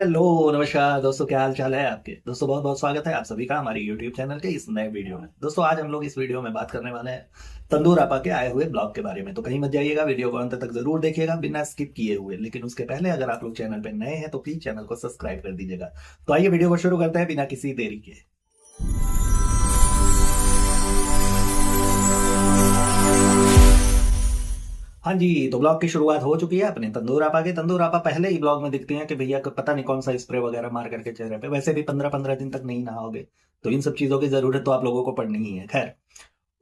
Hello, नमस्कार दोस्तों। क्या हाल चाल है आपके दोस्तों? बहुत बहुत स्वागत है आप सभी का हमारे यूट्यूब चैनल के इस नए वीडियो में। दोस्तों, आज हम लोग इस वीडियो में बात करने वाले हैं तंदूर आपा के आए हुए ब्लॉग के बारे में। तो कहीं मत जाइएगा, वीडियो को अंत तक जरूर देखिएगा बिना स्किप किए हुए। लेकिन उसके पहले अगर आप लोग चैनल पे नए हैं तो प्लीज चैनल को सब्सक्राइब कर दीजिएगा। तो आइए वीडियो को शुरू करते हैं बिना किसी देरी के। हाँ जी, तो ब्लॉग की शुरुआत हो चुकी है अपने तंदूर आपा के। तंदूर आपा पहले ही ब्लॉग में दिखते हैं कि भैया को पता नहीं कौन सा स्प्रे वगैरह मार करके चेहरे पे। वैसे भी 15-15 दिन तक नहीं नहाओगे तो इन सब चीजों की जरूरत तो आप लोगों को पड़नी ही है। खैर,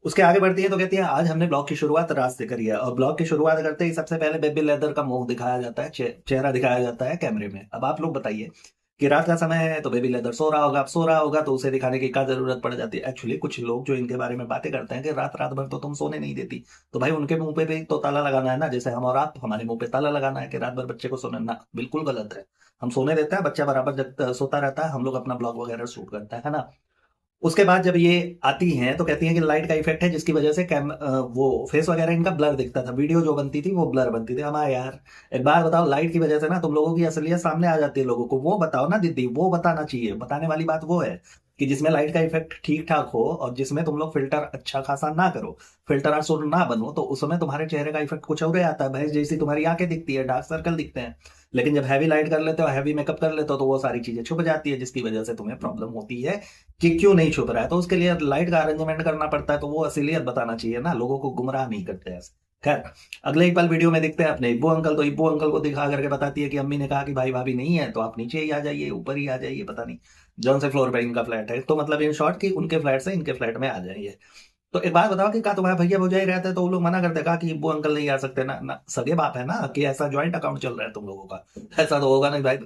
उसके आगे बढ़ती है तो कहती है आज हमने ब्लॉग की शुरुआत रात से करी है। और ब्लॉग की शुरुआत करते ही सबसे पहले बेबी लेदर का मुंह दिखाया जाता है, चेहरा दिखाया जाता है कैमरे में। अब आप लोग बताइए कि रात का समय है तो बेबी लेदर सो रहा होगा। अब सो रहा होगा तो उसे दिखाने की क्या जरूरत पड़ जाती है? एक्चुअली कुछ लोग जो इनके बारे में बातें करते हैं कि रात रात भर तो तुम सोने नहीं देती, तो भाई उनके मुंह पे भी तो ताला लगाना है ना। जैसे हम और आप, हमारे मुंह पे ताला लगाना है कि रात भर बच्चे को सोने ना। बिल्कुल गलत है। हम सोने देते हैं, बच्चा बराबर जब सोता रहता है, हम लोग अपना ब्लॉग वगैरह शूट करते हैं, है ना। उसके बाद जब ये आती हैं तो कहती हैं कि लाइट का इफेक्ट है जिसकी वजह से वो फेस वगैरह इनका ब्लर दिखता था। वीडियो जो बनती थी वो ब्लर बनती थी। हमारे यार, एक बार बताओ, लाइट की वजह से ना तुम लोगों की असलियत सामने आ जाती है लोगों को। वो बताओ ना दीदी, वो बताना चाहिए। बताने वाली बात वो है कि जिसमें लाइट का इफेक्ट ठीक ठाक हो और जिसमें तुम लोग फिल्टर अच्छा खासा ना करो, फिल्टर आसुर ना बनो, तो उसमें तुम्हारे चेहरे का इफेक्ट कुछ और ही आता है। भैंस जैसी तुम्हारी आंखें दिखती है, डार्क सर्कल दिखते हैं। लेकिन जब हैवी लाइट कर लेते हो, हैवी मेकअप कर लेते हो, तो वो सारी चीजें छुप जाती है जिसकी वजह से तुम्हें प्रॉब्लम होती है कि क्यों नहीं छुप रहा है। तो उसके लिए लाइट का अरेंजमेंट करना पड़ता है। तो वो असलियत बताना चाहिए ना, लोगों को गुमराह नहीं करते ऐसे। खैर, अगले एक पल वीडियो में देखते हैं अपने इब्बू अंकल। तो इब्बू अंकल को दिखा करके बताती है कि अम्मी ने कहा कि भाई भाभी नहीं है तो आप नीचे ही आ जाइए, ऊपर ही आ जाइए, पता नहीं जौन से फ्लोर पे इनका फ्लैट है। तो मतलब इन शॉर्ट कि उनके फ्लैट से इनके फ्लैट में आ जाइए। तो एक बात बताओ कि क्या तुम्हारे भैया भौजाई रहते हैं तो वो लोग मना करते? कहा कि इब्बू अंकल नहीं आ सकते ना? ना, सगे बाप है ना, कि ऐसा ज्वाइंट अकाउंट चल रहा है तुम लोगों का? ऐसा तो होगा नहीं भाई।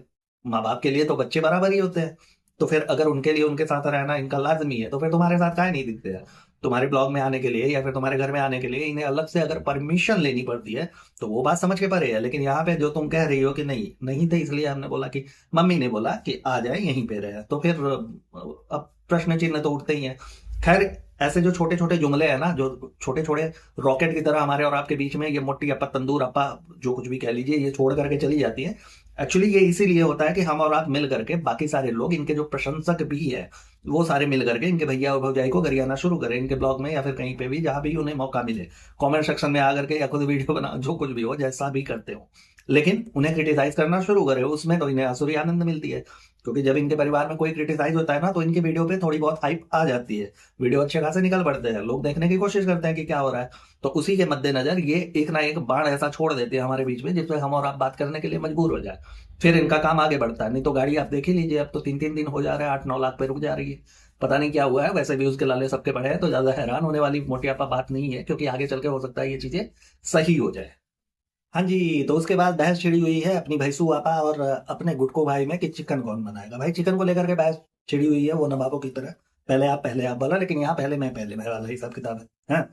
माँ बाप के लिए तो बच्चे बराबर ही होते हैं। तो फिर अगर उनके लिए उनके साथ रहना इनका लाजमी है तो फिर तुम्हारे साथ काहे नहीं दिखते हैं? तुम्हारे ब्लॉग में आने के लिए या फिर तुम्हारे घर में आने के लिए इन्हें अलग से अगर परमिशन लेनी पड़ती है तो वो बात समझ के परे है। लेकिन यहाँ पे जो तुम कह रही हो कि नहीं नहीं थे इसलिए हमने बोला कि मम्मी ने बोला कि आ जाए यहीं पे रहे, तो फिर अब प्रश्न चिन्ह तो उठते ही है। खैर, ऐसे जो छोटे छोटे जुमले हैं ना, जो छोटे छोटे रॉकेट की तरह हमारे और आपके बीच में, ये मोटी अप्पा तंदूर अप्पा जो कुछ भी कह लीजिए, ये छोड़ करके चली जाती है। एक्चुअली ये इसीलिए होता है कि हम और आप मिल करके, बाकी सारे लोग, इनके जो प्रशंसक भी है, वो सारे मिल करके इनके भैया और भौजाई को गरियाना शुरू करें इनके ब्लॉग में या फिर कहीं पे भी जहां भी उन्हें मौका मिले। कमेंट सेक्शन में आकर के या खुद वीडियो बना, जो कुछ भी हो, जैसा भी करते हो, लेकिन उन्हें क्रिटिसाइज करना शुरू करें। उसमें तो इन्हें आसुरी आनंद मिलती है, क्योंकि जब इनके परिवार में कोई क्रिटिसाइज होता है ना तो इनकी वीडियो पे थोड़ी बहुत हाइप आ जाती है। वीडियो अच्छे खासे निकल पड़ते हैं, लोग देखने की कोशिश करते हैं कि क्या हो रहा है। तो उसी के मद्देनजर ये एक ना एक बाण ऐसा छोड़ देते हैं हमारे बीच में जिसमें हम और आप बात करने के लिए मजबूर हो जाए। फिर इनका काम आगे बढ़ता है। नहीं तो गाड़ी आप देख ही लीजिए, अब तो 3-3 दिन हो जा रहे हैं, 8-9 लाख पे रुक जा रही है। पता नहीं क्या हुआ है। वैसे भी उसके लाले सबके पड़े हैं तो ज्यादा हैरान होने वाली मोटियापा बात नहीं है, क्योंकि आगे चल के हो सकता है ये चीजें सही हो जाए। हाँ जी, तो उसके बाद बहस छिड़ी हुई है अपनी भैंसू आपा और अपने गुटको भाई में कि चिकन कौन बनाएगा। भाई, चिकन को लेकर के बहस छिड़ी हुई है वो नवाबों की तरह। पहले आप बोला, लेकिन यहाँ पहले मैं वाला हिसाब किताब है।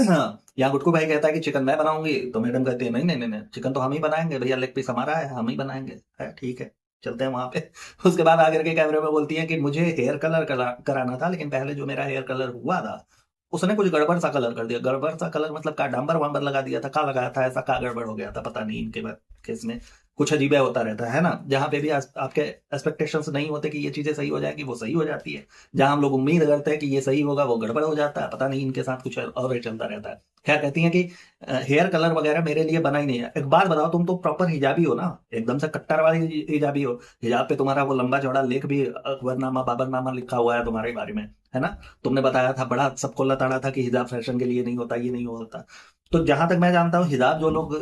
हाँ, यहाँ गुटकू भाई कहता है कि चिकन मैं बनाऊंगी, तो मैडम कहती है नहीं नहीं नहीं नहीं, चिकन तो हम ही बनाएंगे भैया, लेग पीस हमारा है, हम ही बनाएंगे। है, ठीक है, चलते हैं वहां पे। उसके बाद आकर के कैमरे में बोलती है कि मुझे हेयर कलर कराना था, लेकिन पहले जो मेरा हेयर कलर हुआ था उसने कुछ गड़बड़ सा कलर कर दिया। गड़बड़ सा कलर मतलब का डांबर वांबर लगा दिया था, का लगाया था, ऐसा का गड़बड़ हो गया था, पता नहीं। इनके केस में कुछ अजीब होता रहता है ना। जहां पे भी आपके एक्सपेक्टेशंस नहीं होते कि ये चीजें सही हो जाएगी, वो सही हो जाती है। जहां हम लोग उम्मीद करते हैं कि ये सही होगा, वो गड़बड़ हो जाता है। पता नहीं इनके साथ कुछ और ही चलता रहता है। खैर, कहती है कि हेयर कलर वगैरह मेरे लिए बना ही नहीं है। एक बात बताओ, तुम तो प्रॉपर हिजाबी हो ना, एकदम से कट्टर वाली हिजाबी हो। हिजाब पे तुम्हारा वो लंबा चौड़ा लेख भी अकबरनामा बाबरनामा लिखा हुआ है तुम्हारे बारे में, है ना। तुमने बताया था, बड़ा सबको लताड़ा था कि हिजाब फैशन के लिए नहीं होता, ये नहीं होता। तो जहां तक मैं जानता हूँ, हिजाब जो लोग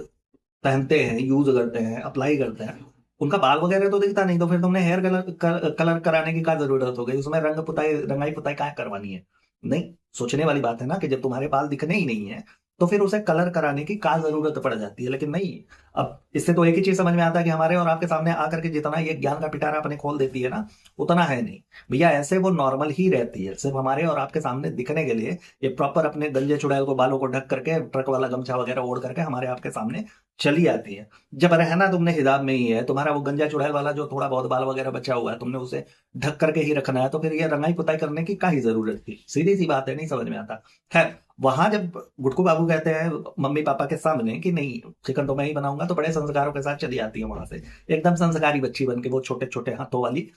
पहनते हैं, यूज करते हैं, अप्लाई करते हैं, उनका बाल वगैरह तो दिखता नहीं। तो फिर तुमने हेयर कलर कराने की क्या जरूरत हो गई? उसमें रंगाई पुताई क्या करवानी है? नहीं, सोचने वाली बात है ना कि जब तुम्हारे बाल दिखने ही नहीं है तो फिर उसे कलर कराने की क्या जरूरत पड़ जाती है? लेकिन नहीं। अब इससे तो एक ही चीज समझ में आता है कि हमारे और आपके सामने आकर के जितना ये ज्ञान का पिटारा अपने खोल देती है ना, उतना है नहीं। भैया, ऐसे वो नॉर्मल ही रहती है, सिर्फ हमारे और आपके सामने दिखने के लिए ये प्रॉपर अपने गंजे चुड़ैल को, बालों को ढक करके, ट्रक वाला गमछा वगैरह ओढ़ करके हमारे आपके सामने चली आती है। जब रहना तुमने हिजाब में ही है, तुम्हारा वो गंजा चुड़ैल वाला जो थोड़ा बहुत बाल वगैरह बचा हुआ है, तुमने उसे ढक करके ही रखना है, तो फिर ये रंगाई पुताई करने की क्या ही जरूरत थी? सीधी सी बात है, नहीं समझ में आता। खैर, वहां जब गुटकू बाबू कहते हैं मम्मी पापा के सामने कि नहीं चिकन तो मैं ही बनाऊंगा, तो बड़े संस्कारों के साथ चली आती है वहां से, एकदम संस्कारी बच्ची बन के, वो छोटे छोटे हाथों वाली।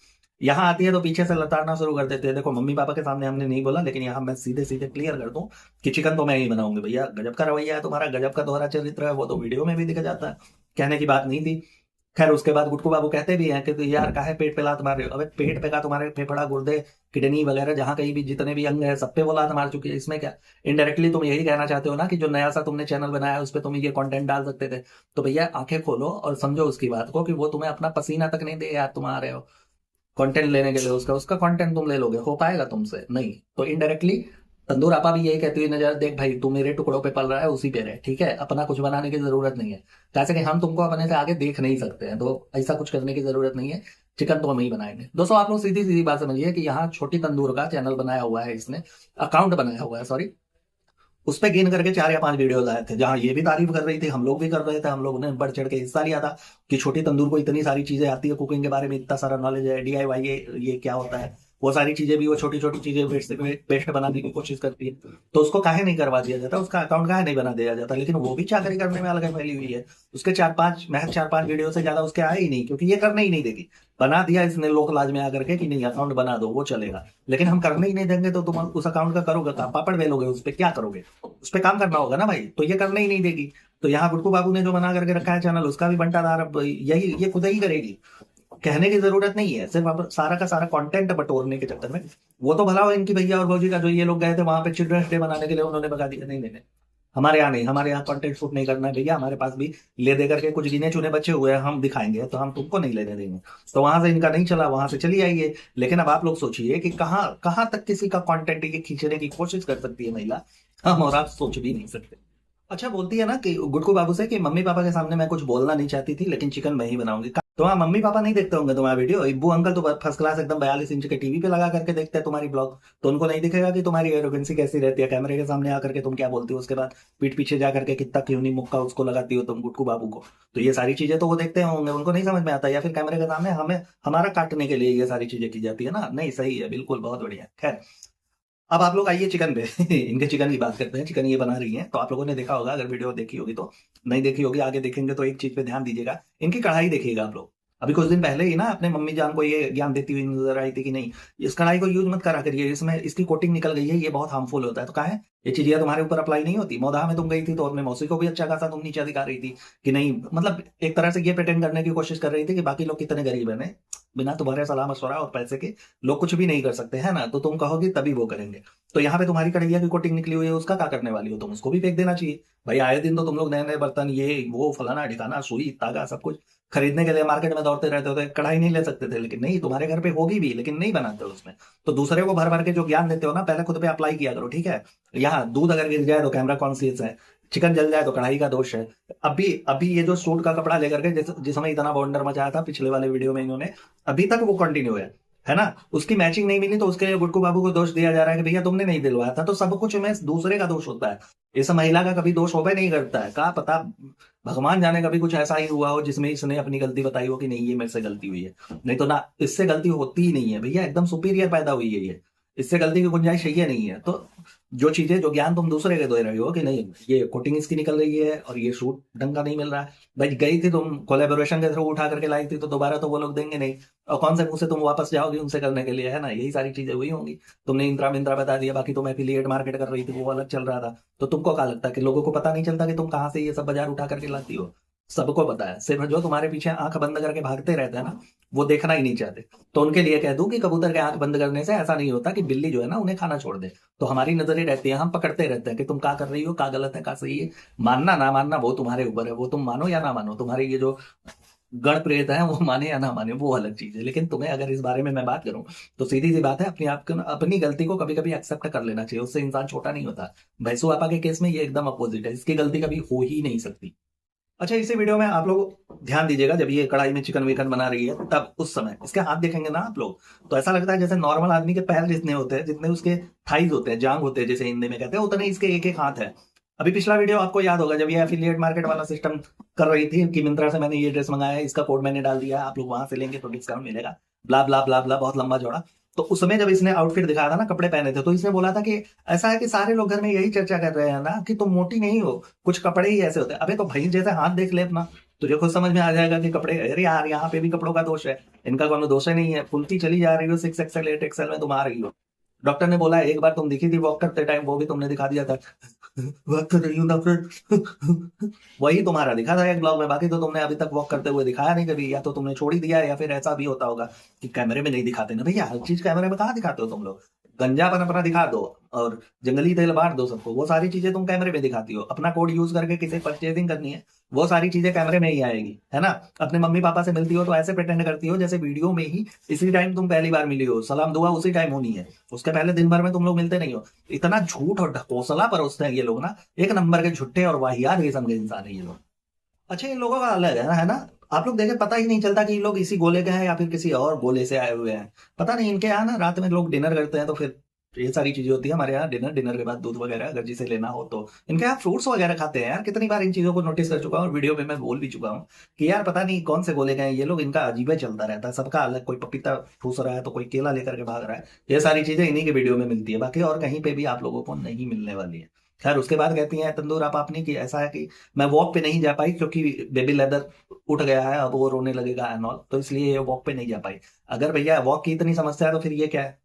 यहाँ आती है तो पीछे से लताड़ना शुरू कर देते हैं। देखो मम्मी पापा के सामने हमने नहीं बोला, लेकिन यहाँ मैं सीधे सीधे क्लियर कर दूं कि चिकन तो मैं ही बनाऊंगी। भैया गजब का रवैया है तुम्हारा, गजब का दोहरा चरित्र है, वो तो वीडियो में भी दिखा जाता है, कहने की बात नहीं थी। खैर उसके बाद गुटकू बाबू कहते भी हैं कि तो यार काहे पेट पे लात मार रहे हो। अबे पेट पे का तुम्हारे फेफड़ा गुर्दे किडनी वगैरह जहां कहीं भी जितने भी अंग है सब पे वो लात मार चुकी है, इसमें क्या। इनडायरेक्टली तुम यही कहना चाहते हो ना कि जो नया सा तुमने चैनल बनाया है उस पर तुम ये कंटेंट डाल सकते थे। तो भैया आंखें खोलो और समझो उसकी बात को कि वो तुम्हें अपना पसीना तक नहीं दे यार, तुम आ रहे हो कंटेंट लेने के लिए, उसका उसका कंटेंट तुम ले लोगे, हो पाएगा तुमसे नहीं। तो इनडायरेक्टली तंदूर आपा भी यही कहती हुई नजर, देख भाई तू मेरे टुकड़ों पे पल रहा है उसी पे रहे, ठीक है, अपना कुछ बनाने की जरूरत नहीं है। जैसे कि हम तुमको अपने से आगे देख नहीं सकते हैं, तो ऐसा कुछ करने की जरूरत नहीं है। चिकन तो हम ही बनाएंगे। दोस्तों आप लोग सीधी सीधी बात समझिए कि यहाँ छोटी तंदूर का चैनल बनाया हुआ है, इसने अकाउंट बनाया हुआ है, सॉरी, उस पे गिन करके 4 या 5 वीडियोज आए थे जहां ये भी तारीफ कर रही थी, हम लोग भी कर रहे थे, हम लोगों ने बढ़ चढ़ के हिस्सा लिया था कि छोटी तंदूर को इतनी सारी चीजें आती है, कुकिंग के बारे में इतना सारा नॉलेज है, DIY ये क्या होता है, वो सारी चीजें भी वो छोटी छोटी चीजें बेस्ट बनाने की कोशिश करती है। तो उसको काहे नहीं करवा दिया जाता, उसका अकाउंट काहे नहीं बना दिया जाता। लेकिन वो भी चाकरी करने में अलग फैली हुई है, उसके 4-5 महज 4-5 वीडियो से ज्यादा उसके आए ही नहीं, क्योंकि ये करने ही नहीं देगी। बना दिया इसने लोक लाज में आकर के कि नहीं अकाउंट बना दो वो चलेगा, लेकिन हम करने ही नहीं देंगे तो तुम उस अकाउंट का करोगे क्या, पापड़ बेलोगे उस पर, क्या करोगे, उस पर काम करना होगा ना भाई। तो ये करने ही नहीं देगी। तो यहाँ गुटकू बाबू ने जो बना करके रखा है चैनल, उसका भी बंटाधार अब यही ये खुद ही करेगी, कहने की जरूरत नहीं है। सिर्फ अब सारा का सारा कंटेंट बटोरने के चक्कर में, वो तो भला हो इनकी भैया और भौजी का, जो ये लोग गए थे वहां पे चिल्ड्रंस डे मनाने के लिए, उन्होंने बता दिया नहीं नहीं नहीं, हमारे यहाँ नहीं, हमारे यहाँ कंटेंट शूट नहीं करना है भैया, हमारे पास भी ले दे करके कुछ गिने चुने बच्चे हुए हैं, हम दिखाएंगे, तो हम तुमको नहीं लेने देंगे। तो वहां से इनका नहीं चला, वहां से चली आइए। लेकिन अब आप लोग सोचिए कि कहाँ कहाँ तक किसी का कंटेंट ये खींचने की कोशिश कर सकती है महिला, हम और आप सोच भी नहीं सकते। अच्छा बोलती है ना कि गुटकू बाबू से कि मम्मी पापा के सामने मैं कुछ बोलना नहीं चाहती थी, लेकिन चिकन मैं ही बनाऊंगी। तो हाँ, मम्मी पापा नहीं देखते होंगे तुम्हारा वीडियो, इब्बू अंकल तो फर्स्ट क्लास एकदम 42 इंच के टीवी पे लगा करके देखते हैं तुम्हारी ब्लॉग, तो उनको नहीं दिखेगा कि तुम्हारी एरोगेंसी कैसी रहती है, कैमरे के सामने आकर के तुम क्या बोलती हो, उसके बाद पीठ पीछे जा करके कितना क्यों नहीं मुक्का उसको लगाती हो तुम गुटकू बाबू को। तो ये सारी चीजें तो वो देखते होंगे, उनको नहीं समझ में आता, या फिर कैमरे के सामने हमें हमारा काटने के लिए ये सारी चीजें की जाती है ना। नहीं सही है, बिल्कुल बहुत बढ़िया। खैर अब आप लोग आइए चिकन पे इनके चिकन की बात करते हैं। चिकन ये बना रही हैं तो आप लोगों ने देखा होगा, अगर वीडियो देखी होगी तो, नहीं देखी होगी आगे देखेंगे तो एक चीज पे ध्यान दीजिएगा, इनकी कढ़ाई देखिएगा आप लोग। अभी कुछ दिन पहले ही ना अपने मम्मी जान को ये ज्ञान देती हुई नजर आई थी कि नहीं इस कढ़ाई को यूज मत करा करिए, इसमें इसकी कोटिंग निकल गई है, ये बहुत हार्मफुल होता है। तो कहा है ये चीजें तुम्हारे ऊपर अप्लाई नहीं होती। मोदा में तुम गई थी तो अपने मौसी को भी अच्छा खासा तुम नीचे दिखा रही थी कि नहीं, मतलब एक तरह से ये प्रेटेंड करने की कोशिश कर रही थी कि बाकी लोग कितने गरीब है, बिना तुम्हारे सलाह मशवरा और पैसे के लोग कुछ भी नहीं कर सकते है ना, तो तुम कहोगी तभी वो करेंगे। तो यहाँ पे तुम्हारी कढ़ैया की कोटिंग निकली हुई है, उसका क्या करने वाली हो तुम, उसको भी फेंक देना चाहिए भाई। आए दिन तो तुम लोग नए नए बर्तन ये वो फलाना ठिकाना सुई तागा सब कुछ खरीदने के लिए मार्केट में दौड़ते रहते होते, कढ़ाई नहीं ले सकते थे, लेकिन नहीं तुम्हारे घर पे होगी भी, लेकिन नहीं बनाते हो उसमें। तो दूसरे को भर भर के जो ज्ञान देते हो ना, पहले खुद पे अप्लाई किया करो, ठीक है। यहाँ दूध अगर गिर जाए तो कैमरा कॉन्शियस है, चिकन जल जाए तो कढ़ाई का दोष है। अभी अभी ये जो सूट का कपड़ा लेकर के जिसमें इतना बॉन्डर मचाया था पिछले वाले वीडियो में इन्होंने, अभी तक वो कंटिन्यू है ना। उसकी मैचिंग नहीं मिली तो उसके लिए गुटकू बाबू को दोष दिया जा रहा है कि भैया तुमने नहीं दिलवाया था। तो सब कुछ में दूसरे का दोष होता है, इस महिला का कभी दोष होबे नहीं करता है। कहा पता भगवान जाने कभी कुछ ऐसा ही हुआ हो जिसमें इसने अपनी गलती बताई हो कि नहीं ये मेरे से गलती हुई है, नहीं तो ना इससे गलती होती ही नहीं है भैया, एकदम सुपीरियर पैदा हुई है ये, इससे गलती की गुंजाइश ही नहीं है। तो जो चीजें जो ज्ञान तुम दूसरे के दे रहे हो कि नहीं ये कोटिंग इसकी निकल रही है और ये शूट ढंग का नहीं मिल रहा है, भाई गई थी तुम कोलेबोरेशन के थ्रू उठा करके लाई थी, तो दोबारा तो वो लोग देंगे नहीं, और कौन से मुंह से तुम वापस जाओगे उनसे करने के लिए, है ना। यही सारी चीजें हुई होंगी। तुमने इंत्रा मिंत्रा बता दिया, बाकी तुम एफिलिएट मार्केट कर रही थी वो अलग चल रहा था। तो तुमको क्या लगता है कि लोगों को पता नहीं चलता कि तुम कहाँ से ये सब बाजार उठा करके लाती हो, सबको पता है। सिर्फ जो तुम्हारे पीछे आंख बंद करके भागते रहते हैं ना, वो देखना ही नहीं चाहते। तो उनके लिए कह दूं कि कबूतर के आंख बंद करने से ऐसा नहीं होता कि बिल्ली जो है ना उन्हें खाना छोड़ दे। तो हमारी नजरें रहती है, हम पकड़ते रहते हैं कि तुम क्या कर रही हो, क्या गलत है क्या सही है। मानना ना मानना वो तुम्हारे ऊपर है, वो तुम मानो या ना मानो, तुम्हारे ये जो गण प्रेत है वो माने या ना माने वो अलग चीज है। लेकिन तुम्हें अगर इस बारे में मैं बात करूं तो सीधी सी बात है, अपनी आप अपनी गलती को कभी कभी एक्सेप्ट कर लेना चाहिए, उससे इंसान छोटा नहीं होता। भैंसू आपा के केस में ये एकदम अपोजिट है, इसकी गलती कभी हो ही नहीं सकती। अच्छा इसी वीडियो में आप लोग ध्यान दीजिएगा, जब ये कढ़ाई में चिकन विकन बना रही है तब उस समय इसके हाथ देखेंगे ना आप लोग, तो ऐसा लगता है जैसे नॉर्मल आदमी के पैर जितने होते हैं, जितने उसके थाइज होते हैं, जांग होते हैं जैसे हिंदी में कहते हैं, उतने इसके एक एक हाथ है। अभी पिछला वीडियो आपको याद होगा जब ये एफिलिएट मार्केट वाला सिस्टम कर रही थी कि मिंत्रा से मैंने ये ड्रेस मंगाया है, इसका कोड मैंने डाल दिया, आप लोग वहां से लेंगे तो डिस्काउंट मिलेगा, ब्ला ब्ला ब्ला ब्ला, बहुत लंबा जोड़ा। तो उसमें जब इसने आउटफिट दिखाया था ना, कपड़े पहने थे, तो इसने बोला था कि ऐसा है कि सारे लोग घर में यही चर्चा कर रहे हैं ना कि तुम मोटी नहीं हो, कुछ कपड़े ही ऐसे होते हैं। अबे तो भाई जैसे हाथ देख ले अपना, तुझे खुद समझ में आ जाएगा कि कपड़े, अरे यार यहाँ पे भी कपड़ों का दोष है, इनका कोनो दोष ही नहीं है। फुलती चली जा रही हो, 6XL 8XL में तुम आ रही हो। डॉक्टर ने बोला एक बार तुम दिखी थी वॉक करते टाइम, वो भी तुमने दिखा दिया था। वॉक कर रही हूँ डॉक्टर। वही तुम्हारा दिखा था एक ब्लॉग में, बाकी तो तुमने अभी तक वॉक करते हुए दिखाया नहीं कभी, या तो तुमने छोड़ ही दिया है, या फिर ऐसा भी होता होगा कि कैमरे में नहीं दिखाते ना भैया, हर चीज कैमरे में कहाँ दिखाते हो तुम लोग। गंजापन अपना दिखा दो और जंगली तेल बांट दो सबको, वो सारी चीजें तुम कैमरे में दिखाती हो। अपना कोड यूज करके किसी परचेजिंग करनी है, वो सारी चीजें कैमरे में ही आएगी, है ना। अपने मम्मी पापा से मिलती हो तो ऐसे प्रिटेंड करती हो जैसे वीडियो में ही इसी टाइम तुम पहली बार मिली हो, सलाम दुआ उसी टाइम होनी है, उसके पहले दिन भर में तुम लोग मिलते नहीं हो। इतना झूठ और ढकोसला परोसते हैं ये लोग ना, एक नंबर के झुट्टे और वाहियात किस्म के इंसान है ये लोग। अच्छा इन लोगों का अलग है ना। आप लोग देखे, पता ही नहीं चलता कि ये लोग इसी गोले के हैं या फिर किसी और गोले से आए हुए हैं, पता नहीं। इनके यहाँ ना रात में लोग डिनर करते हैं तो फिर ये सारी चीजें होती है। हमारे यहाँ डिनर के बाद दूध वगैरह अगर जिसे लेना हो तो इनके यहाँ फ्रूट्स वगैरह खाते हैं यार। कितनी बार इन चीजों को नोटिस कर चुका हूँ और वीडियो में मैं बोल भी चुका हूँ कि यार पता नहीं कौन से गोले गए ये लोग, इनका अजीब है चलता रहता है, सबका अलग। कोई पपीता ठूस रहा है तो कोई केला लेकर के भाग रहा है। ये सारी चीजें इन्हीं के वीडियो में मिलती है, बाकी और कहीं पे भी आप लोगों को नहीं मिलने वाली है। खैर उसके बाद कहती हैं तंदूर आप अपनी की ऐसा है कि मैं वॉक पे नहीं जा पाई क्योंकि बेबी लेदर उठ गया है, अब वो रोने लगेगा एंड ऑल, तो इसलिए ये वॉक पे नहीं जा पाई। अगर भैया वॉक की इतनी समस्या है तो फिर ये क्या है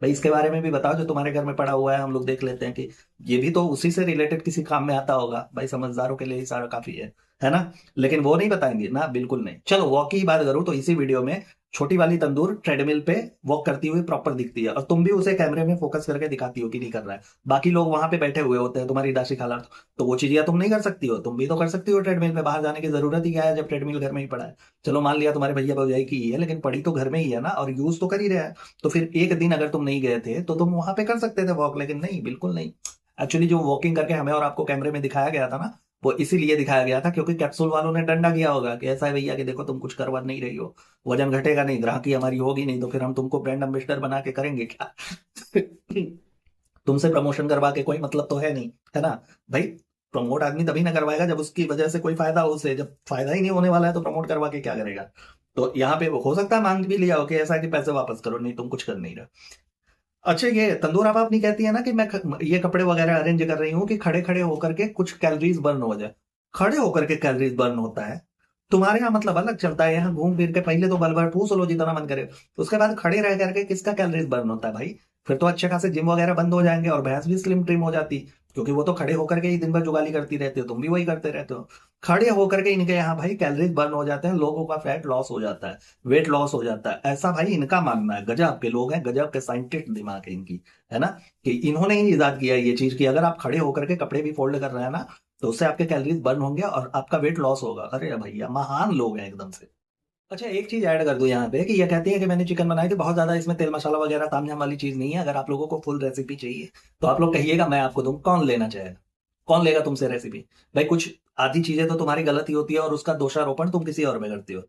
भाई, इसके बारे में भी बताओ जो तुम्हारे घर में पड़ा हुआ है, हम लोग देख लेते हैं कि ये भी तो उसी से रिलेटेड किसी काम में आता होगा भाई। समझदारों के लिए ही सारा काफी है ना। लेकिन वो नहीं बताएंगे ना, बिल्कुल नहीं। चलो वॉक की बात करूं तो इसी वीडियो में छोटी वाली तंदूर ट्रेडमिल पे वॉक करती हुई प्रॉपर दिखती है, और तुम भी उसे कैमरे में फोकस करके दिखाती हो कि नहीं कर रहा है। बाकी लोग वहां पे बैठे हुए होते हैं, तुम्हारी दाशी खाला, तो वो चीजें तुम नहीं कर सकती हो। तुम भी तो कर सकती हो ट्रेडमिल पे, बाहर जाने की जरूरत ही क्या है जब ट्रेडमिल घर में ही पड़ा है। चलो मान लिया तुम्हारे भैया भौजाई की ही है, लेकिन पड़ी तो घर में ही है ना, और यूज तो कर ही रहा है। तो फिर एक दिन अगर तुम नहीं गए थे तो तुम वहां पे कर सकते थे वॉक, लेकिन नहीं, बिल्कुल नहीं। एक्चुअली जो वॉकिंग करके हमें और आपको कैमरे में दिखाया गया था ना, वो इसीलिए दिखाया गया था क्योंकि कैप्सूल वालों ने डंडा किया होगा कि ऐसा है भैया कि देखो तुम कुछ करवा नहीं रही हो, वजन घटेगा नहीं, ग्राहकी हमारी होगी नहीं, तो फिर हम तुमको ब्रांड एम्बेसडर बना के करेंगे क्या। तुमसे प्रमोशन करवा के कोई मतलब तो है नहीं, है ना भाई। प्रमोट आदमी तभी ना करवाएगा जब उसकी वजह से कोई फायदा हो उसे, जब फायदा ही नहीं होने वाला है तो प्रमोट करवा के क्या करेगा। तो यहाँ पे हो सकता है मांग भी लिया हो कि ऐसा है कि पैसे वापस करो, नहीं तुम कुछ कर नहीं रहे। अच्छा ये तंदूर आप अपनी कहती है ना कि मैं ये कपड़े वगैरह अरेंज कर रही हूँ कि खड़े खड़े होकर के कुछ कैलोरीज बर्न हो जाए। खड़े होकर के कैलोरीज बर्न होता है तुम्हारे यहाँ, मतलब अलग चलता है। यहाँ घूम फिर के पहले तो बल भर ठूस लो जितना मन करे, उसके बाद खड़े रह करके किसका कैलोरीज बर्न होता है भाई। फिर तो अच्छे खासे जिम वगैरह बंद हो जाएंगे और भैंस भी स्लिम ट्रिम हो जाती, क्योंकि वो तो खड़े होकर के ही दिन भर जुगाली करती रहती हो, तुम भी वही करते रहते हो। खड़े होकर के इनके यहाँ भाई कैलोरीज बर्न हो जाते हैं, लोगों का फैट लॉस हो जाता है, वेट लॉस हो जाता है, ऐसा भाई इनका मानना है। गजब के लोग हैं, गजब के साइंटिस्ट दिमाग है इनकी, है ना। कि इन्होंने ही इजाद किया है ये चीज कि अगर आप खड़े होकर के कपड़े भी फोल्ड कर रहे हैं ना, तो उससे आपके कैलोरीज बर्न होंगे और आपका वेट लॉस होगा। अरे भैया महान लोग हैं एकदम से। अच्छा एक चीज ऐड कर दूं यहाँ पे कि ये कहती है कि मैंने चिकन बनाई थी, बहुत ज्यादा इसमें तेल मसाला वगैरह तामझाम वाली चीज नहीं है। अगर आप लोगों को फुल रेसिपी चाहिए तो आप लोग कहिएगा, मैं आपको दूं। कौन लेना चाहेगा, कौन लेगा तुमसे रेसिपी भाई। कुछ आधी चीजें तो तुम्हारी गलती होती है और उसका दोषारोपण तुम किसी और में करती हो।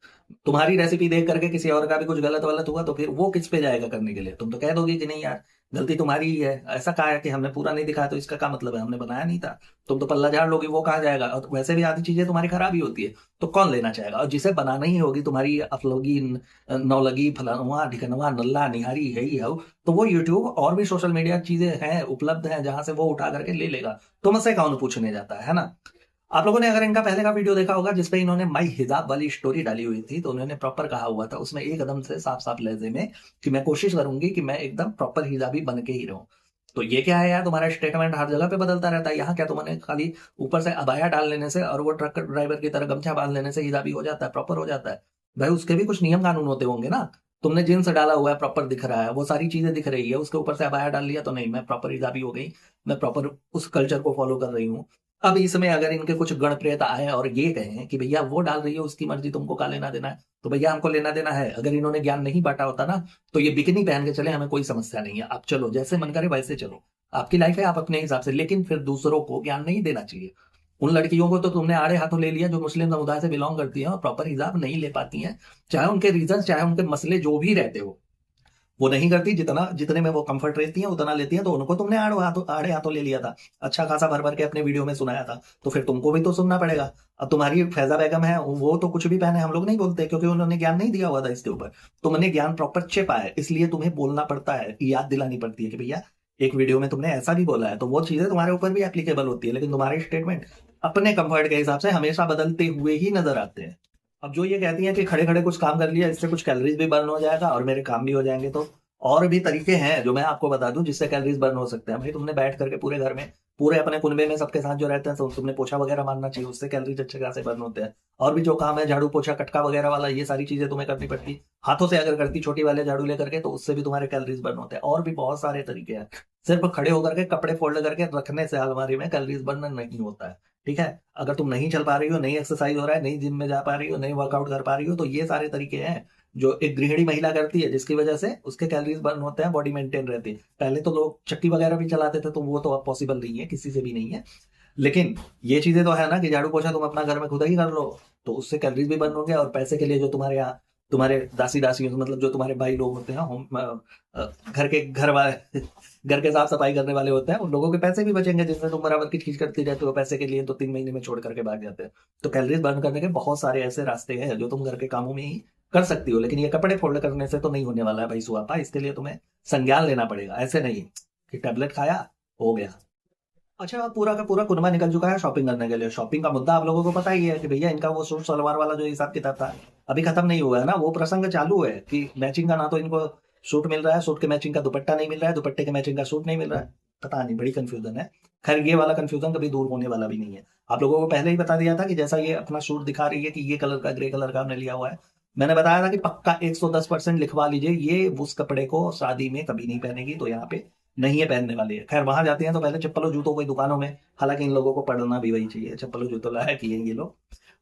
तुम्हारी रेसिपी देख करके किसी और का भी कुछ गलत वलत हुआ तो फिर वो किस पे जाएगा करने के लिए। तुम तो कह दोगे कि नहीं यार गलती तुम्हारी ही है, ऐसा कहा है कि हमने पूरा नहीं दिखाया तो इसका क्या मतलब है, हमने बनाया नहीं था। तुम तो पल्ला झाड़ लोगी, वो कहा जाएगा। और वैसे भी आधी चीजें तुम्हारी खराब ही होती है, तो कौन लेना चाहेगा। और जिसे बनाना ही होगी तुम्हारी अफलोगी नौलगी फलानुआ ढिकनवा नल्ला निहारी है ही है, तो वो यूट्यूब और भी सोशल मीडिया चीजें हैं उपलब्ध हैं जहां से वो उठा करके ले लेगा। तुमसे कौन पूछने जाता है ना। आप लोगों ने अगर इनका पहले का वीडियो देखा होगा जिसपे इन्होंने माई हिजाब वाली स्टोरी डाली हुई थी, तो उन्होंने प्रॉपर कहा हुआ था उसमें एकदम से साफ साफ लहजे में कि मैं कोशिश करूंगी कि मैं एकदम प्रॉपर हिजाबी बन के ही रहूं। तो ये क्या है यार, तुम्हारा स्टेटमेंट हर जगह पे बदलता रहता है। यहाँ क्या तुमने खाली ऊपर से अबाया डाल लेने से और वो ट्रक ड्राइवर की तरह गमछा बांध लेने से हिजाबी हो जाता है, प्रॉपर हो जाता है भाई। उसके भी कुछ नियम कानून होते होंगे ना। तुमने जींस डाला हुआ है, प्रॉपर दिख रहा है, वो सारी चीजें दिख रही है, उसके ऊपर से अबाया डाल लिया तो नहीं मैं प्रॉपर हिजाबी हो गई, मैं प्रॉपर उस कल्चर को फॉलो कर रही हूँ। अब इसमें अगर इनके कुछ गण प्रेत आए और ये कहें कि भैया वो डाल रही है उसकी मर्जी, तुमको का लेना देना है, तो भैया हमको लेना देना है। अगर इन्होंने ज्ञान नहीं बांटा होता ना तो ये बिकनी पहन के चले, हमें कोई समस्या नहीं है। आप चलो जैसे मन करे वैसे चलो, आपकी लाइफ है, आप अपने हिसाब से, लेकिन फिर दूसरों को ज्ञान नहीं देना चाहिए। उन लड़कियों को तो तुमने आड़े हाथों ले लिया जो मुस्लिम समुदाय से बिलोंग करती हैं और प्रॉपर हिजाब नहीं ले पाती हैं, चाहे उनके रीजन चाहे उनके मसले जो भी रहते हो, वो नहीं करती, जितना जितने में वो कंफर्ट रहती है उतना लेती है। तो उनको तुमने आड़े हाथों ले लिया था, अच्छा खासा भर भर के अपने वीडियो में सुनाया था, तो फिर तुमको भी तो सुनना पड़ेगा। अब तुम्हारी फैजा बेगम है, वो तो कुछ भी पहने हम लोग नहीं बोलते, क्योंकि उन्होंने ज्ञान नहीं दिया हुआ था इसके ऊपर। तुमने ज्ञान प्रॉपर चेपा है, इसलिए तुम्हें बोलना पड़ता है, याद दिलानी पड़ती है कि भैया एक वीडियो में तुमने ऐसा भी बोला है, तो वो चीजें तुम्हारे ऊपर भी एप्लीकेबल होती है। लेकिन तुम्हारे स्टेटमेंट अपने कंफर्ट के हिसाब से हमेशा बदलते हुए ही नजर आते हैं। अब जो ये कहती हैं कि खड़े खड़े कुछ काम कर लिया, इससे कुछ कैलोरीज भी बर्न हो जाएगा और मेरे काम भी हो जाएंगे, तो और भी तरीके हैं जो मैं आपको बता दूं जिससे कैलोरीज बर्न हो सकते हैं। भाई तुमने बैठ करके पूरे घर में, पूरे अपने कुनबे में सबके साथ जो रहते हैं, तो तुमने पोछा वगैरह मारना चाहिए, उससे कैलोरीज अच्छे खासे बर्न होते हैं। और भी जो काम है, झाड़ू पोछा कटका वगैरह वाला, ये सारी चीजें तुम्हें करनी पड़ती। हाथों से अगर करती छोटी वाले झाड़ू लेकर के, तो उससे भी तुम्हारे कैलोरीज बर्न होते हैं। और भी बहुत सारे तरीके हैं, सिर्फ खड़े होकर के कपड़े फोल्ड करके रखने से अलमारी में कैलोरीज बर्न नहीं होता है। ठीक है, अगर तुम नहीं चल पा रही हो, नहीं एक्सरसाइज हो रहा है, नहीं जिम में जा पा रही हो, नहीं वर्कआउट कर पा रही हो, तो ये सारे तरीके हैं जो एक गृहिणी महिला करती है, जिसकी वजह से उसके कैलोरीज बर्न होते हैं, बॉडी मेंटेन रहती है। पहले तो लोग चक्की वगैरह भी चलाते थे, तो वो तो अब पॉसिबल नहीं है, किसी से भी नहीं है। लेकिन ये चीजें तो है ना कि झाड़ू पोछा तुम अपना घर में खुद ही कर लो, तो उससे कैलोरीज भी बर्न होंगे। और पैसे के लिए जो तुम्हारे यहाँ तुम्हारे दासी दासी, मतलब जो तुम्हारे भाई लोग होते हैं, होम घर के घर वाले घर के साफ सफाई करने वाले होते हैं, उन लोगों के पैसे भी बचेंगे, जिसमें तुम बराबर की खींच करती रहते हो पैसे के लिए, तो 3 महीने में छोड़ करके भाग जाते हैं। तो कैलोरीज बर्न करने के बहुत सारे ऐसे रास्ते हैं जो तुम घर के कामों में ही कर सकती हो। लेकिन ये कपड़े फोल्ड करने से तो नहीं होने वाला है भाई सुहापा, इसके लिए तुम्हें संज्ञान लेना पड़ेगा। ऐसे नहीं कि टैबलेट खाया हो गया। अच्छा, पूरा का पूरा कुनबा निकल चुका है शॉपिंग करने के लिए। शॉपिंग का मुद्दा आप लोगों को पता ही है कि भैया इनका वो सूट सलवार वाला जो हिसाब किताब था, अभी खत्म नहीं हुआ है ना, वो प्रसंग चालू है कि मैचिंग का ना तो इनको सूट मिल रहा है, सूट के मैचिंग का दुपट्टा नहीं मिल रहा है, दुपट्टे के मैचिंग का सूट नहीं मिल रहा है। पता नहीं, बड़ी कंफ्यूजन है। खैर, ये वाला कंफ्यूजन कभी दूर होने वाला भी नहीं है। आप लोगों को पहले ही बता दिया था कि जैसा ये अपना सूट दिखा रही है कि ये कलर का, ग्रे कलर का हमने लिया हुआ है, मैंने बताया था कि पक्का 110% लिखवा लीजिए, ये उस कपड़े को शादी में कभी नहीं पहनेगी, तो यहाँ पे नहीं है पहनने वाली है। खैर, वहां जाते हैं तो पहले चप्पलों जूतों की दुकानों में, हालांकि इन लोगों को पढ़ना भी वही चाहिए, चप्पलों जूतों लायक ही है ये लोग।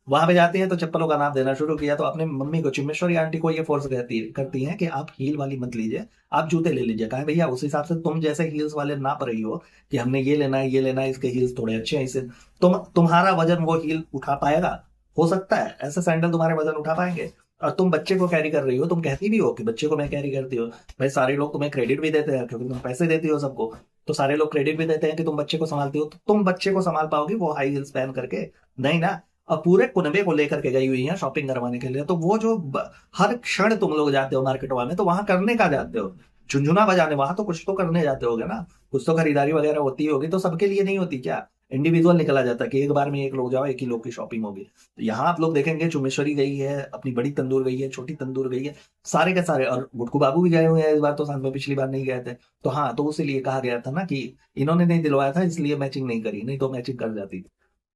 वहां पे जाती हैं तो चप्पलों का नाम देना शुरू किया, तो अपने मम्मी को, चिमेश्वरी आंटी को ये फोर्स करती हैं कि आप हील वाली मत लीजिए, आप जूते ले लीजिए। कहा भैया उस हिसाब से तुम जैसे हील्स वाले नाप रही हो कि हमने ये लेना है, ये लेना है, इसके हील्स थोड़े अच्छे हैं, इसे तुम्हारा वजन वो हील उठा पाएगा? हो सकता है ऐसे सैंडल तुम्हारे वजन उठा पाएंगे? और तुम बच्चे को कैरी कर रही हो, तुम कहती भी हो कि बच्चे को मैं कैरी करती हो। भाई सारे लोग तुम्हें क्रेडिट भी देते हैं क्योंकि तुम पैसे देती हो सबको, तो सारे लोग क्रेडिट भी देते हैं कि तुम बच्चे को संभालती हो। तो तुम बच्चे को संभाल पाओगी वो हाई हील्स पहन करके? नहीं ना। अब पूरे कुनबे को लेकर के गई हुई है शॉपिंग करवाने के लिए, तो वो जो हर क्षण तुम लोग जाते हो मार्केट में, तो वहां करने का जाते हो? झुंझुना बजाने? वहां तो कुछ तो करने जाते होगे ना, कुछ तो खरीदारी वगैरह होती होगी, तो सबके लिए नहीं होती क्या? इंडिविजुअल निकला जाता है कि एक बार में एक लोग जाओ, एक ही लोग की शॉपिंग होगी। तो यहाँ आप लोग देखेंगे चुमेश्वरी गई है, अपनी बड़ी तंदूर गई है, छोटी तंदूर गई है, सारे के सारे, और गुटकू बाबू भी गए हुए हैं इस बार तो साथ में, पिछली बार नहीं गए थे। तो हाँ, तो उसीलिए कहा गया था ना कि इन्होंने नहीं दिलवाया था इसलिए मैचिंग नहीं करी, नहीं तो मैचिंग कर जाती।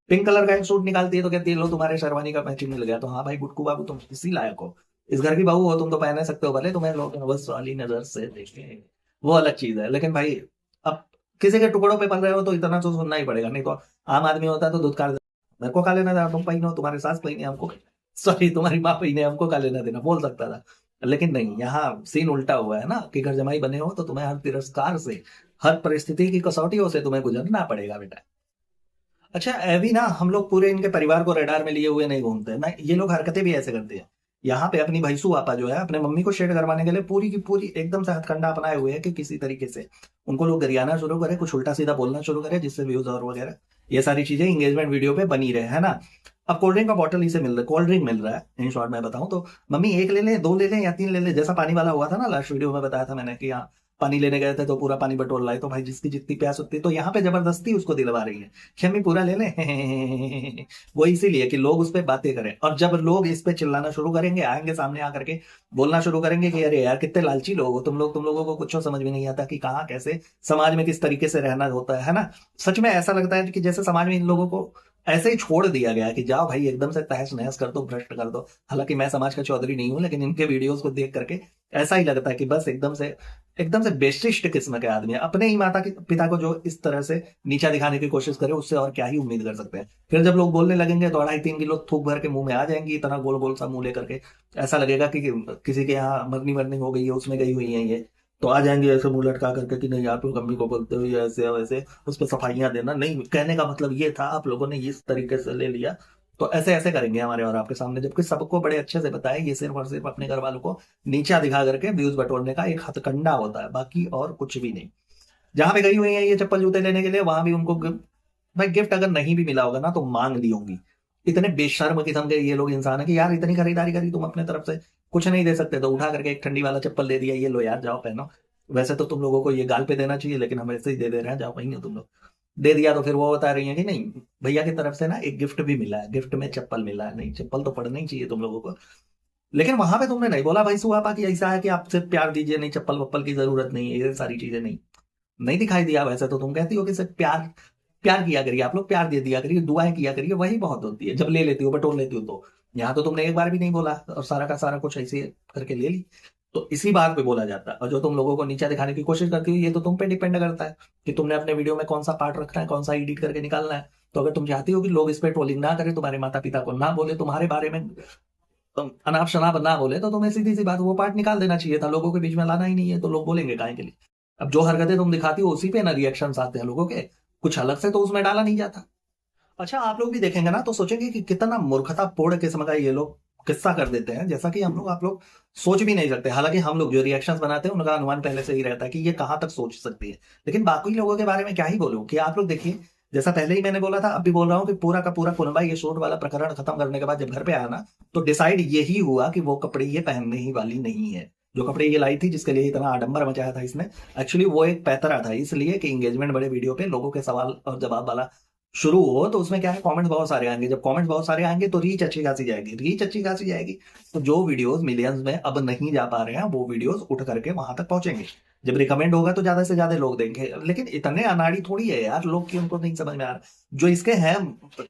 पिंक कलर का एक सूट निकालती है तो कहती है लो तुम्हारे शेरवानी का मैचिंग मिल गया। तो हाँ भाई गुटकू बाबू, तुम इसी लायक हो, इस घर की बहू हो, तुम तो पहन सकते हो, भले तुम्हें लोग बस वाली नजर से देखें, वो अलग चीज है। लेकिन भाई अब किसी के टुकड़ों पे पल रहे हो तो इतना तो सुनना ही पड़ेगा, नहीं तो आम आदमी होता है तो दूध का मेरे को खा लेना था, तुम पहिनो, तुम्हारे सास पहिने हमको, सॉरी तुम्हारी माँ पहिने हमको खा लेना देना, बोल सकता था। लेकिन नहीं, यहाँ सीन उल्टा हुआ है ना कि घर जमाई बने हो तो तुम्हें हर तिरस्कार से, हर परिस्थिति की कसौटियों से तुम्हें गुजरना पड़ेगा बेटा। अच्छा, अभी ना हम लोग पूरे इनके परिवार को रडार में लिए हुए नहीं घूमते ना, ये लोग हरकतें भी ऐसे करते हैं। यहाँ पे अपनी भैंसू आपा जो है, अपने मम्मी को शेड करवाने के लिए पूरी की पूरी एकदम से हथकंडा अपनाए हुए है कि किसी तरीके से उनको लोग गरियाना शुरू करे, कुछ उल्टा सीधा बोलना शुरू करे, जिससे व्यूज और वगैरह ये सारी चीजें एंगेजमेंट वीडियो पे बनी रहे, है ना। अब कोल्ड ड्रिंक का बॉटल इसे मिल रहा है, कोल्ड ड्रिंक मिल रहा है, इन शॉर्ट मैं बताऊं तो मम्मी एक ले लें, दो ले लें या तीन ले लें, जैसा पानी वाला हुआ था ना लास्ट वीडियो में बताया था मैंने कि हाँ पानी लेने गए थे तो पूरा पानी बटोर लाए, तो भाई जिसकी जितनी प्यास होती है, तो यहाँ पे जबरदस्ती उसको दिलवा रही है कि मम्मी पूरा ले लें वो इसीलिए कि लोग उस पर बातें करें। और जब लोग इस पे चिल्लाना शुरू करेंगे, आएंगे सामने आकर के बोलना शुरू करेंगे कि अरे यार कितने लालची लोग हो तुम लोग, तुम लोगों को कुछ समझ में नहीं आता कि कहाँ कैसे समाज में किस तरीके से रहना होता है ना। सच में ऐसा लगता है कि जैसे समाज में इन लोगों को ऐसे ही छोड़ दिया गया कि जाओ भाई एकदम से तहस नहस कर दो, भ्रष्ट कर दो। हालांकि मैं समाज का चौधरी नहीं हूं, लेकिन इनके वीडियोस को देख करके ऐसा ही लगता है कि बस एकदम से बेशिष्ट किस्म के आदमी है। अपने ही माता पिता को जो इस तरह से नीचा दिखाने की कोशिश करे, उससे और क्या ही उम्मीद कर सकते हैं। फिर जब लोग बोलने लगेंगे तो 2.5-3 किलो थूक भर के मुंह में आ जाएंगी, इतना गोल गोल सा मुंह लेकर के, ऐसा लगेगा कि किसी के यहाँ मरनी मरनी हो गई है, उसमें गई हुई है ये, तो आ जाएंगे ऐसे मुंह लटका करके कि नहीं आप लोग अम्मी को बोलते हो या ऐसे वैसे, उस पर सफाइयां देना। नहीं, कहने का मतलब ये था, आप लोगों ने इस तरीके से ले लिया तो ऐसे ऐसे करेंगे हमारे और आपके सामने, जबकि सबको बड़े अच्छे से बताया ये सिर्फ और सिर्फ अपने घर वालों को नीचा दिखा करके व्यूज बटोरने का एक हथकंडा होता है, बाकी और कुछ भी नहीं। जहां पे गई हुई है ये चप्पल जूते लेने के लिए, वहां भी उनको भाई गिफ्ट अगर नहीं भी मिला होगा ना तो मांग ली होंगी। इतने बेशर्म किस्म के ये लोग इंसान है कि यार इतनी खरीदारी करी तुम अपने तरफ से, कुछ नहीं दे सकते तो उठा करके एक ठंडी वाला चप्पल दे दिया, ये लो यार जाओ पहनो। वैसे तो तुम लोगों को ये गाल पे देना चाहिए, लेकिन हम ऐसे ही दे रहे हैं, जाओ वही तुम लोग। दे दिया तो फिर वो बता रही है कि नहीं भैया की तरफ से ना एक गिफ्ट भी मिला है, गिफ्ट में चप्पल मिला है। नहीं, चप्पल तो पड़ना ही चाहिए तुम लोगों को। लेकिन वहां पे तुमने नहीं बोला भाई सुहापा की ऐसा है कि आप सिर्फ प्यार दीजिए, नहीं चप्पल वप्पल की जरूरत नहीं है, ये सारी चीजें नहीं नहीं दिखाई दिया। वैसे तो तुम कहती हो कि सिर्फ प्यार प्यार किया करिए, आप लोग प्यार दे दिया करिए, दुआएं किया करिए, वही बहुत होती है जब ले लेती हो बटोर लेती हो तो। यहाँ तो तुमने एक बार भी नहीं बोला और सारा का सारा कुछ ऐसे करके ले ली, तो इसी बात पे बोला जाता है। और जो तुम लोगों को नीचा दिखाने की कोशिश करती हो ये तो तुम पे डिपेंड करता है कि तुमने अपने वीडियो में कौन सा पार्ट रखना है, कौन सा एडिट करके निकालना है। तो अगर तुम चाहती हो कि लोग इस पे ट्रोलिंग ना करें, तुम्हारे माता पिता को ना बोले, तुम्हारे बारे में अनाप शनाप ना बोले, तो तुम्हें सीधी सी बात वो पार्ट निकाल देना चाहिए था, लोगों के बीच में लाना ही नहीं है तो लोग बोलेंगे काहे के लिए। अब जो हरकतें तुम दिखाती हो उसी पे ना रिएक्शन आते हैं लोगों के, कुछ अलग से तो उसमें डाला नहीं जाता। अच्छा, आप लोग भी देखेंगे ना तो सोचेंगे कि कितना मूर्खतापूर्ण किस्म का ये लोग किस्सा कर देते हैं, जैसा कि हम लोग आप लोग सोच भी नहीं सकते। हालांकि हम लोग जो रिएक्शंस बनाते हैं उनका अनुमान पहले से ही रहता है कि ये कहां तक सोच सकती है। लेकिन बाकी लोगों के बारे में क्या ही बोलूं कि आप लोग देखिए, जैसा पहले ही मैंने बोला था अब भी बोल रहा हूँ कि पूरा का पूरा कुनबा ये शूट वाला प्रकरण खत्म करने के बाद जब घर पे आया ना, तो डिसाइड यही हुआ कि वो कपड़े ये पहनने ही वाली नहीं है। जो कपड़े ये लाई थी जिसके लिए इतना आडंबर मचाया था इसने, एक्चुअली वो एक पैतरा था, इसलिए कि एंगेजमेंट बड़े वीडियो पे लोगों के सवाल और जवाब वाला शुरू हो तो उसमें क्या है, कमेंट्स बहुत सारे आएंगे। जब कमेंट्स बहुत सारे आएंगे तो रीच अच्छी खासी जाएगी, रीच अच्छी खासी जाएगी तो जो वीडियोस मिलियंस में अब नहीं जा पा रहे हैं वो वीडियोस उठ करके वहां तक पहुंचेंगे। जब रिकमेंड होगा तो ज्यादा से ज्यादा लोग देंगे। लेकिन इतने अनाड़ी थोड़ी है यार लोग कि उनको नहीं समझ में आ रहा। जो इसके हैं,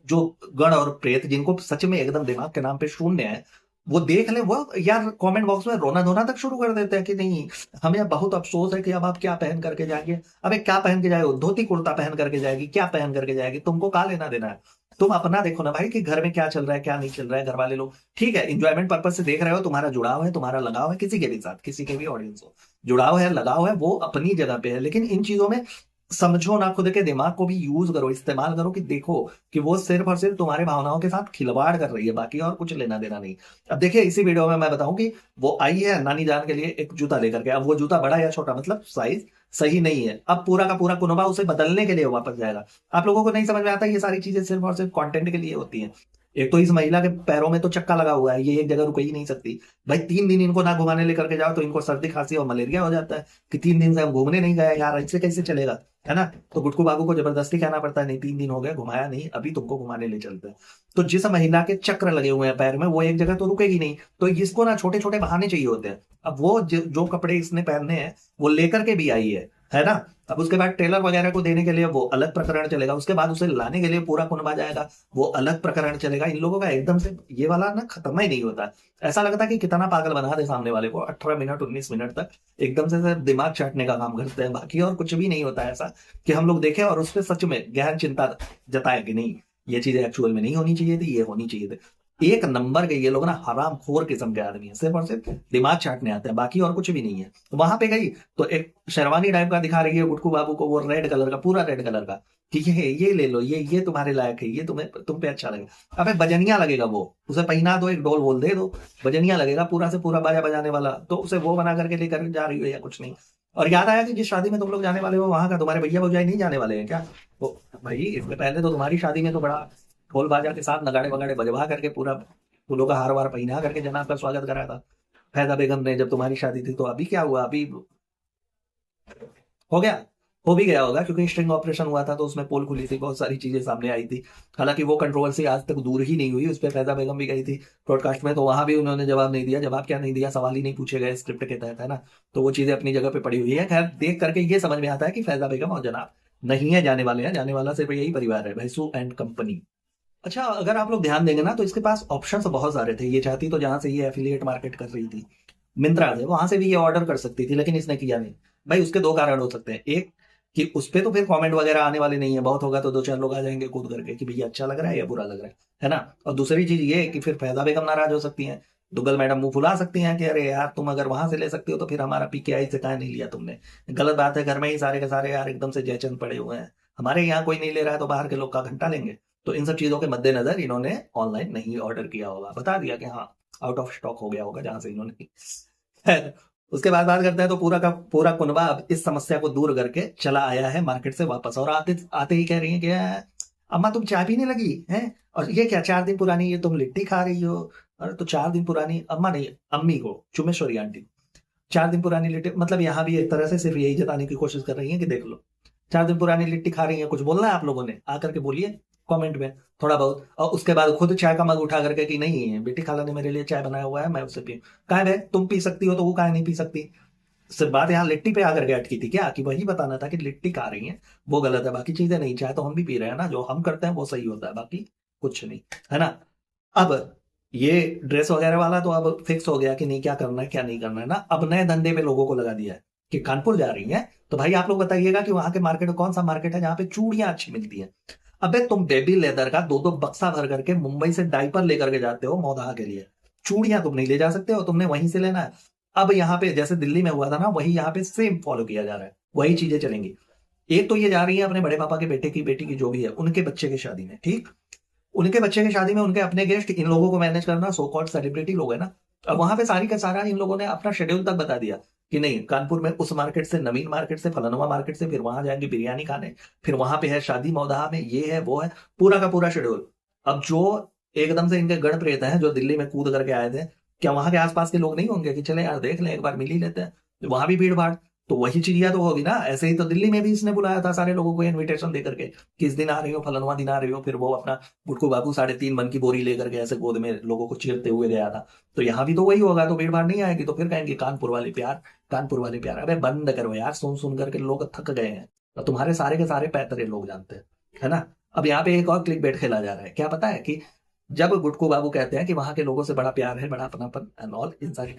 जो गण और प्रेत जिनको सच में एकदम दिमाग के नाम पे शून्य है, वो देख ले वो यार कमेंट बॉक्स में रोना धोना तक शुरू कर देते हैं कि नहीं हमें बहुत अफसोस है कि अब आप क्या पहन करके जाएंगे। अबे क्या पहन के जाएगी, धोती कुर्ता पहन करके जाएगी, क्या पहन करके जाएगी, तुमको कहा लेना देना है। तुम अपना देखो ना भाई कि घर में क्या चल रहा है क्या नहीं चल रहा है। घर वाले लोग ठीक है इंजॉयमेंट पर्पज से देख रहे हो, तुम्हारा जुड़ाव है, तुम्हारा लगाव है किसी के भी साथ, किसी के भी ऑडियंस हो, जुड़ाव है लगाव है वो अपनी जगह पे है। लेकिन इन चीजों में समझो ना, खुद के दिमाग को भी यूज करो, इस्तेमाल करो कि देखो कि वो सिर्फ और सिर्फ तुम्हारे भावनाओं के साथ खिलवाड़ कर रही है, बाकी और कुछ लेना देना नहीं। अब देखिए इसी वीडियो में मैं बताऊं कि वो आई है नानी जान के लिए एक जूता लेकर के, अब वो जूता बड़ा या छोटा मतलब साइज सही नहीं है, अब पूरा का पूरा कुनबा उसे बदलने के लिए वापस जाएगा। आप लोगों को नहीं समझ में आता ये सारी चीजें सिर्फ और सिर्फ कंटेंट के लिए होती हैं। एक तो इस महिला के पैरों में तो चक्का लगा हुआ है, ये एक जगह रुक ही नहीं सकती। भाई 3 दिन इनको ना घुमाने लेकर के जाओ तो इनको सर्दी खांसी और मलेरिया हो जाता है कि 3 दिन से हम घूमने नहीं गए यार, ऐसे कैसे चलेगा, है ना। तो गुटकू बाबू को जबरदस्ती कहना पड़ता है नहीं 3 दिन हो गए घुमाया नहीं, अभी तुमको घुमाने ले चलते हैं। तो जिस महिला के चक्र लगे हुए हैं पैर में वो एक जगह तो रुकेगी नहीं, तो इसको ना छोटे छोटे बहाने चाहिए होते हैं। अब वो जो कपड़े इसने पहनने हैं वो लेकर के भी आई है ना। अब उसके बाद टेलर वगैरह को देने के लिए वो अलग प्रकरण चलेगा, उसके बाद उसे लाने के लिए पूरा कुनबा जाएगा, वो अलग प्रकरण चलेगा। इन लोगों का एकदम से ये वाला ना खत्म ही नहीं होता। ऐसा लगता है कि कितना पागल बना दे सामने वाले को, 18 मिनट 19 मिनट तक एकदम से सिर्फ दिमाग चाटने का काम करते हैं, बाकी और कुछ भी नहीं होता है ऐसा कि हम लोग देखें और उस पर सच में गहन चिंता जताए कि नहीं ये चीजें एक्चुअल में नहीं होनी चाहिए थी, ये होनी चाहिए थी। एक नंबर के ये लोग ना हराम खोर किस्म के आदमी है, सिर्फ और सिर्फ दिमाग चाटने आते हैं, बाकी और कुछ भी नहीं है। तो वहां पे गई तो एक शेरवानी टाइप का दिखा रही है गुटकू बाबू को, वो रेड कलर का, पूरा रेड कलर का, ठीक है ये ले लो, ये तुम्हारे लायक है, ये तुम्हें तुम पे अच्छा लगेगा। अबे बजनिया लगेगा वो, उसे पहना दो, एक डोल बोल दे दो, बजनिया लगेगा पूरा से पूरा बाजा बजाने वाला, तो उसे वो बना करके लेकर जा रही हो या कुछ नहीं। और याद आया कि जिस शादी में तुम लोग जाने वाले हो वहां का तुम्हारे भैया भौजाई नहीं जाने वाले हैं क्या। तो भाई इससे पहले तो तुम्हारी शादी में तो बड़ा ढोल बाजा के साथ नगाड़े वगाड़े बजवा करके पूरा फूलों का हार वार पहना करके जनाब का स्वागत करा था फैजा बेगम ने जब तुम्हारी शादी थी। तो अभी क्या हुआ, अभी हो गया, हो भी गया होगा क्योंकि स्ट्रिंग ऑपरेशन हुआ था तो उसमें पोल खुली थी, बहुत सारी चीजें सामने आई थी। हालांकि वो कंट्रोवर्सी आज तक दूर ही नहीं हुई, उस पर फैजा बेगम भी गई थी ब्रॉडकास्ट में, तो वहां भी उन्होंने जवाब नहीं दिया। जवाब क्या नहीं दिया, सवाल ही नहीं पूछे गए स्क्रिप्ट के तहत, है ना। तो वो चीजें अपनी जगह पे पड़ी हुई है। खैर देख करके ये समझ में आता है कि फैजा बेगम और जनाब नहीं है जाने वाले हैं, जाने वाला सिर्फ यही परिवार है, भैंसू एंड कंपनी। अच्छा अगर आप लोग ध्यान देंगे ना तो इसके पास ऑप्शंस बहुत सारे थे। ये चाहती तो जहां से ये एफिलिएट मार्केट कर रही थी मिंत्रा से, वहां से भी ये ऑर्डर कर सकती थी, लेकिन इसने किया नहीं। भाई उसके दो कारण हो सकते हैं, एक कि उस पर तो फिर कमेंट वगैरह आने वाले नहीं है, बहुत होगा तो 2-4 लोग आ जाएंगे कूद करके कि भैया अच्छा लग रहा है या बुरा लग रहा है ना। और दूसरी चीज ये कि फिर फैजा बेगम नाराज हो सकती हैं, दुग्गल मैडम मुंह फुला सकती हैं कि अरे यार तुम अगर वहां से ले सकती हो तो फिर हमारा पीकेआई से कहा नहीं लिया तुमने, गलत बात है, घर में ही सारे के सारे यार एकदम से जयचंद पड़े हुए हैं, हमारे यहाँ कोई नहीं ले रहा है तो बाहर के लोग का घंटा लेंगे। तो इन सब चीजों के मद्देनजर इन्होंने ऑनलाइन नहीं ऑर्डर किया होगा, बता दिया कि हाँ आउट ऑफ स्टॉक हो गया होगा जहां से इन्होंने। खैर, उसके बाद बात करते हैं तो पूरा का पूरा कुनबा अब इस समस्या को दूर करके चला आया है मार्केट से वापस, और आते आते ही कह रही है कि अम्मा तुम चाय पीने लगी हैं, और ये क्या 4 दिन पुरानी ये तुम लिट्टी खा रही हो। अरे तो 4 दिन पुरानी, अम्मा नहीं अम्मी को, चुमेश्वरी आंटी, 4 दिन पुरानी लिट्टी, मतलब यहाँ भी एक तरह से सिर्फ यही जताने की कोशिश कर रही है कि देख लो 4 दिन पुरानी लिट्टी खा रही है, कुछ बोलना है आप लोगों ने आकर के बोलिए कमेंट में थोड़ा बहुत। और उसके बाद खुद चाय का मग उठा करके कि नहीं बेटी खाला ने मेरे लिए चाय बनाया हुआ है मैं उसे पी, कहा है तुम पी सकती हो तो वो कहा नहीं पी सकती। सिर्फ बात यहाँ लिट्टी पे आकर के अटकी थी क्या, कि वही बताना था कि लिट्टी खा रही है वो गलत है, बाकी चीजें नहीं, चाय तो हम भी पी रहे हैं ना, जो हम करते हैं वो सही होता है, बाकी कुछ नहीं, है ना। अब ये ड्रेस वगैरह वाला तो अब फिक्स हो गया कि नहीं क्या करना है क्या नहीं करना है ना। अब नए धंधे पे लोगों को लगा दिया है कि कानपुर जा रही है तो भाई आप लोग बताइएगा कि वहां के मार्केट में कौन सा मार्केट है जहां पे चूड़ियां अच्छी मिलती है। अबे तुम बेबी लेदर का 2-2 बक्सा भर करके मुंबई से डाइपर लेकर के जाते हो मौदहा के लिए, चूड़ियां तुम नहीं ले जा सकते हो, तुमने वहीं से लेना है। अब यहाँ पे जैसे दिल्ली में हुआ था ना, वही यहाँ पे सेम फॉलो किया जा रहा है, वही चीजें चलेंगी। एक तो ये जा रही है अपने बड़े पापा के बेटे की बेटी की जो भी है उनके बच्चे की शादी में, ठीक, उनके बच्चे की शादी में उनके अपने गेस्ट इन लोगों को मैनेज करना, सो कॉल्ड सेलिब्रिटी लोग है ना। अब वहां पे सारी का सारा इन लोगों ने अपना शेड्यूल तक बता दिया कि नहीं कानपुर में उस मार्केट से, नवीन मार्केट से, फलानुमा मार्केट से, फिर वहां जाएंगे बिरयानी खाने, फिर वहां पे है शादी मौदहा में, ये है वो है, पूरा का पूरा शेड्यूल। अब जो एकदम से इनके गण प्रेत हैं जो दिल्ली में कूद करके आए थे, क्या वहां के आसपास के लोग नहीं होंगे कि चले यार देख लें एक बार मिल ही लेते हैं, वहां भी भीड़ भाड़, तो वही चीजिया तो होगी ना। ऐसे ही तो दिल्ली में भी इसने बुलाया था सारे लोगों को इनविटेशन दे करके, किस दिन आ रही हो, फलानुमा दिन आ रही हो, फिर वो अपना गुटकू बाबू 3.5 मन की बोरी लेकर के ऐसे गोद में लोगों को चीरते हुए गया था। तो यहाँ भी तो वही होगा, तो भीड़ भाड़ नहीं आएगी, तो फिर कहेंगे कानपुर वाले प्यार, कानपुर वाले प्यार। अबे बंद करो यार, सुन सुन करके लोग थक गए हैं, तो तुम्हारे सारे के सारे पैतरे लोग जानते हैं, है ना। अब यहाँ पे एक और क्लिक बेट खेला जा रहा है, क्या पता है कि जब गुटकू बाबू कहते हैं कि वहां के लोगों से बड़ा प्यार है, बड़ा अपनापन एंड ऑल इन सारी,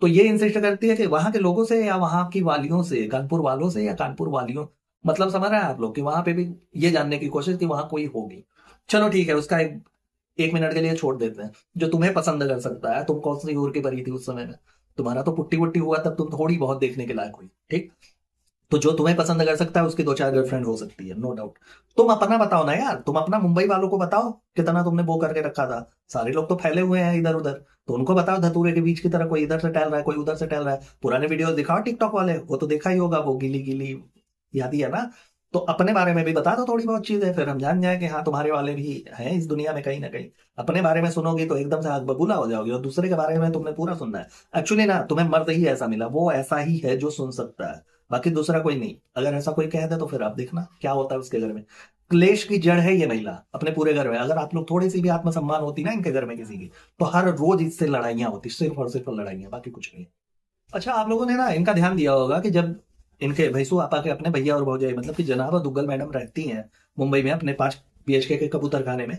तो ये इंसिस्ट करती है कि वहां के लोगों से या वहां की वालियों से, कानपुर वालों से या कानपुर वालियों, मतलब समझ रहे हैं आप लोग कि वहां पे भी ये जानने की कोशिश कि वहां कोई होगी। चलो ठीक है, उसका एक मिनट के लिए छोड़ देते हैं, जो तुम्हें पसंद कर सकता है, तुम कौन सी उम्र की परी थी उस समय में, तुम्हारा तो पुट्टी वुट्टी हुआ तब तुम थोड़ी बहुत देखने के लायक हुई, ठीक। तो जो तुम्हें पसंद कर सकता है उसकी 2-4 गर्लफ्रेंड हो सकती है, नो डाउट। तुम अपना बताओ ना यार, तुम अपना मुंबई वालों को बताओ कितना तुमने वो करके रखा था, सारे लोग तो फैले हुए हैं इधर उधर, तो उनको बताओ धतूरे के बीच की तरह, कोई इधर से टहल रहा है कोई उधर से टहल रहा है, पुराने वीडियो दिखाओ टिकटॉक वाले, वो तो देखा ही होगा, वो गिली गिली याद ही है ना। तो अपने बारे में भी बता दो थोड़ी बहुत चीजें, फिर हम जान जाए कि हाँ तुम्हारे वाले भी हैं इस दुनिया में कहीं ना कहीं। अपने बारे में सुनोगी तो एकदम से आग बबूला हो जाओगी, और दूसरे के बारे में तुमने पूरा सुनना है। एक्चुअली ना तुम्हें मर्द ही ऐसा मिला, वो ऐसा ही है जो सुन सकता है, बाकी दूसरा कोई नहीं। अगर ऐसा कोई कह दे तो फिर आप देखना क्या होता है उसके घर में। क्लेश की जड़ है ये महिला अपने पूरे घर में। अगर आप लोग थोड़ी सी भी आत्मसम्मान होती ना इनके घर में किसी की, तो हर रोज इससे लड़ाइयां होती, सिर्फ और सिर्फ लड़ाइयां, बाकी कुछ नहीं। अच्छा आप लोगों ने ना इनका ध्यान दिया होगा कि जब इनके भैंसू आपा के अपने भैया और भौजाई, मतलब कि जनाब और दुग्गल मैडम रहती हैं मुंबई में अपने 5 BHK के कबूतर खाने में,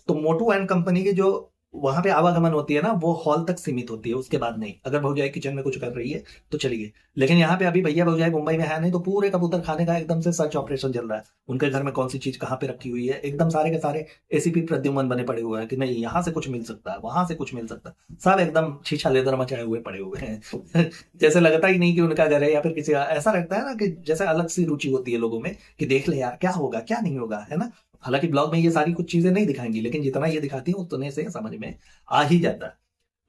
तो मोटू एंड कंपनी की जो वहां पे आवागमन होती है ना, वो हॉल तक सीमित होती है, उसके बाद नहीं। अगर भौजाई किचन में कुछ कर रही है तो चलिए, लेकिन यहाँ पे अभी भैया भौजाई मुंबई में है नहीं, तो पूरे कबूतर खाने का एकदम से सर्च ऑपरेशन चल रहा है। उनके घर में कौन सी चीज कहाँ पे रखी हुई है, एकदम सारे के सारे ACP प्रद्युम्न बने पड़े हुए हैं कि नहीं यहाँ से कुछ मिल सकता है, वहां से कुछ मिल सकता है, सब एकदम छीछा लेदर मचाए हुए पड़े हुए हैं। जैसे लगता ही नहीं कि उनका घर है, या फिर किसी का ऐसा लगता है ना कि जैसे अलग सी रुचि होती है लोगों में कि देख ले यार क्या होगा क्या नहीं होगा, है ना। हालांकि ब्लॉग में ये सारी कुछ चीजें नहीं दिखाएंगी, लेकिन जितना ये दिखाती है उतने से समझ में आ ही जाता है।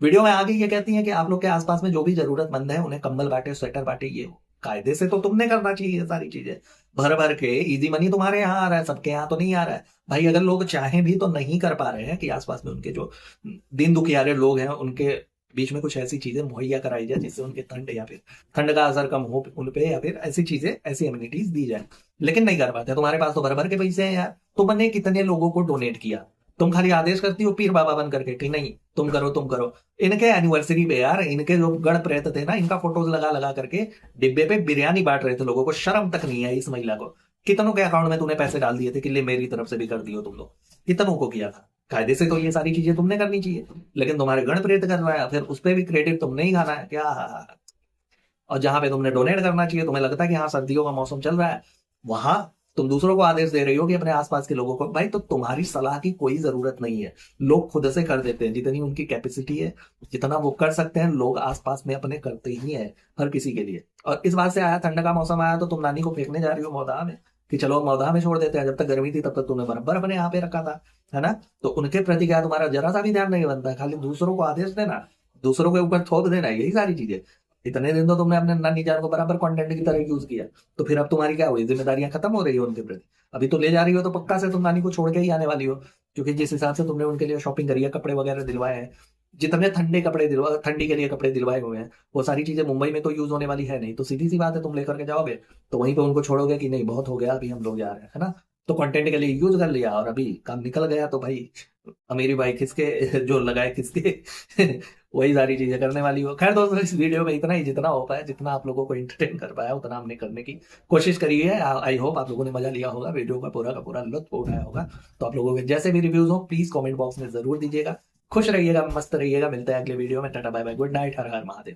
वीडियो में आगे ये कहती है कि आप लोग के आसपास में जो भी जरूरतमंद है उन्हें कंबल बांटे, स्वेटर बांटे, ये कायदे से तो तुमने करना चाहिए ये सारी चीजें। भर भर के इजी मनी तुम्हारे यहाँ आ रहा है, सबके यहाँ तो नहीं आ रहा है भाई। अगर लोग चाहें भी तो नहीं कर पा रहे हैं कि आसपास में उनके जो दीन दुखियारे लोग हैं उनके बीच में कुछ ऐसी चीजें मुहैया कराई जाए जिससे उनके ठंड या फिर ठंड का असर कम हो उनपे, या फिर ऐसी चीजें ऐसी एम्यूनिटीज दी जाए, लेकिन नहीं कर पाते। तुम्हारे पास तो भर भर के पैसे हैं यार, तुमने कितने लोगों को डोनेट किया, तुम खाली आदेश करती हो पीर बाबा बन करके कि नहीं तुम करो तुम करो। इनके एनिवर्सरी पे यार इनके जो गण प्रेत थे ना, इनका फोटोज लगा लगा करके डिब्बे पे बिरयानी बांट रहे थे लोगों को, शर्म तक नहीं है इस महिला को। कितनों के अकाउंट में तूने पैसे डाल दिए थे कि ले मेरी तरफ से भी कर दियो तुम लोग, कितनों को किया था। कायदे से तो ये सारी चीजें तुमने करनी चाहिए, लेकिन तुम्हारे गण प्रेत कर रहा है, फिर उस पर भी क्रेडिट तुमने ही खाना है क्या। और जहां पे तुमने डोनेट करना चाहिए, तुम्हें लगता है कि हाँ सर्दियों का मौसम चल रहा है, वहां तुम दूसरों को आदेश दे रही हो कि अपने आसपास के लोगों को। भाई तो तुम्हारी सलाह की कोई जरूरत नहीं है, लोग खुद से कर देते हैं जितनी उनकी कैपेसिटी है, जितना वो कर सकते हैं लोग आसपास में अपने करते ही हैं हर किसी के लिए। और इस बार से आया ठंड का मौसम आया तो तुम नानी को फेंकने जा रही हो मौदा में, कि चलो मौदा में छोड़ देते हैं, जब तक गर्मी थी तब तक तुमने बराबर अपने यहाँ पे रखा था, है ना। तो उनके प्रति क्या तुम्हारा जरा सा भी ध्यान नहीं बनता, खाली दूसरों को आदेश देना, दूसरों के ऊपर थोप देना, यही सारी चीजें। इतने दिन तो तुमने अपने नानी जान को बराबर कंटेंट की तरह यूज किया, तो फिर अब तुम्हारी क्या हुई, जिम्मेदारियां खत्म हो रही है उनके प्रति। अभी तो ले जा रही हो तो पक्का से तुम नानी को छोड़ के ही आने वाली हो, क्योंकि जिस हिसाब से तुमने उनके लिए शॉपिंग करी है, कपड़े वगैरह दिलवाए हैं, जितने ठंडी के लिए कपड़े दिलवाए हुए हैं, वो सारी चीजें मुंबई में तो यूज होने वाली है नहीं, तो सीधी सी बात है तुम लेकर के जाओगे तो वहीं पे उनको छोड़ोगे कि नहीं बहुत हो गया अभी हम लोग जा रहे हैं, है ना। तो कंटेंट के लिए यूज कर लिया और अभी काम निकल गया, तो भाई अमीरी बाई किसके जो लगाए किसके वही सारी चीजें करने वाली हो। खैर दोस्तों, इस वीडियो में इतना ही, जितना हो पाया, जितना आप लोगों को एंटरटेन कर पाया उतना हमने करने की कोशिश करी है। आई होप आप लोगों ने मजा लिया होगा, वीडियो का पूरा लुत्फ उठाया होगा। तो आप लोगों के जैसे भी रिव्यूज हो प्लीज कमेंट बॉक्स में जरूर दीजिएगा। खुश रहिएगा, मस्त रहिएगा, मिलते हैं अगले वीडियो में। Tata bye bye, good night, हर हर महादेव।